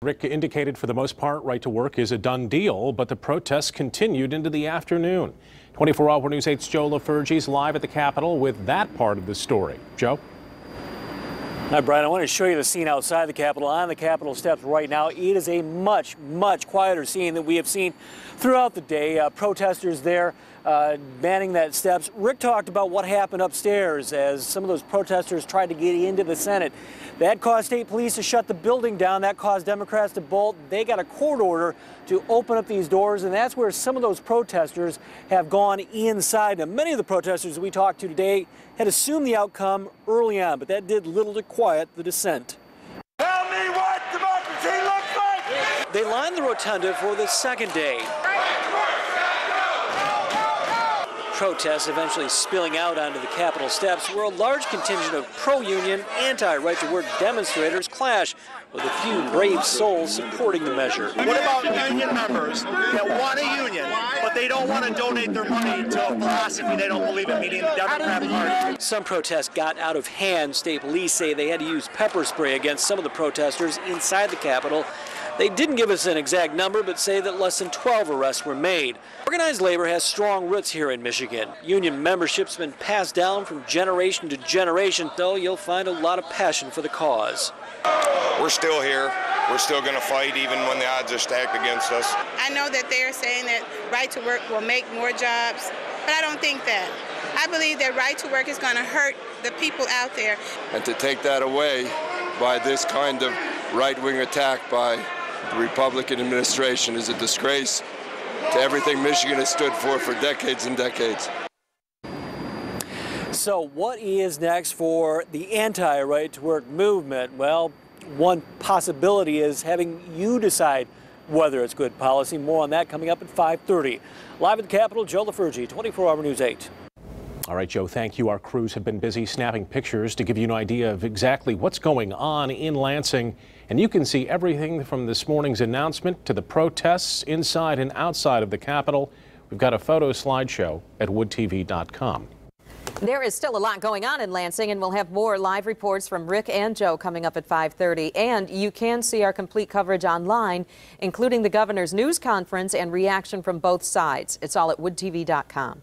Rick indicated for the most part, right to work is a done deal, but the protests continued into the afternoon. 24-Hour News 8's Joe LaFurgey's live at the Capitol with that part of the story. Joe? Hi, Brian. I want to show you the scene outside the Capitol, on the Capitol steps right now. It is a much quieter scene than we have seen throughout the day. Protesters there manning that steps. Rick talked about what happened upstairs as some of those protesters tried to get into the Senate. That caused state police to shut the building down. That caused Democrats to bolt. They got a court order to open up these doors, and that's where some of those protesters have gone inside. Now, many of the protesters we talked to today had assumed the outcome early on, but that did little to quiet the dissent. Tell me what democracy looks like! They lined the rotunda for the second day. Protests eventually spilling out onto the Capitol steps, where a large contingent of pro-union, anti-right-to-work demonstrators clash with a few brave souls supporting the measure. What about union members that want a union, but they don't want to donate their money to a philosophy they don't believe in, meaning the Democratic Party? Some protests got out of hand. State police say they had to use pepper spray against some of the protesters inside the Capitol. They didn't give us an exact number, but say that less than 12 arrests were made. Organized labor has strong roots here in Michigan. Union membership's been passed down from generation to generation, though you'll find a lot of passion for the cause. We're still here. We're still going to fight even when the odds are stacked against us. I know that they're saying that right to work will make more jobs, but I don't think that. I believe that right to work is going to hurt the people out there. And to take that away by this kind of right-wing attack by the Republican administration is a disgrace to everything Michigan has stood for decades and decades. So what is next for the anti-right-to-work movement? Well, one possibility is having you decide whether it's good policy. More on that coming up at 5:30. Live at the Capitol, Joe LaFurgey, 24-Hour News 8. All right, Joe, thank you. Our crews have been busy snapping pictures to give you an idea of exactly what's going on in Lansing. And you can see everything from this morning's announcement to the protests inside and outside of the Capitol. We've got a photo slideshow at woodtv.com. There is still a lot going on in Lansing, and we'll have more live reports from Rick and Joe coming up at 5:30. And you can see our complete coverage online, including the governor's news conference and reaction from both sides. It's all at woodtv.com.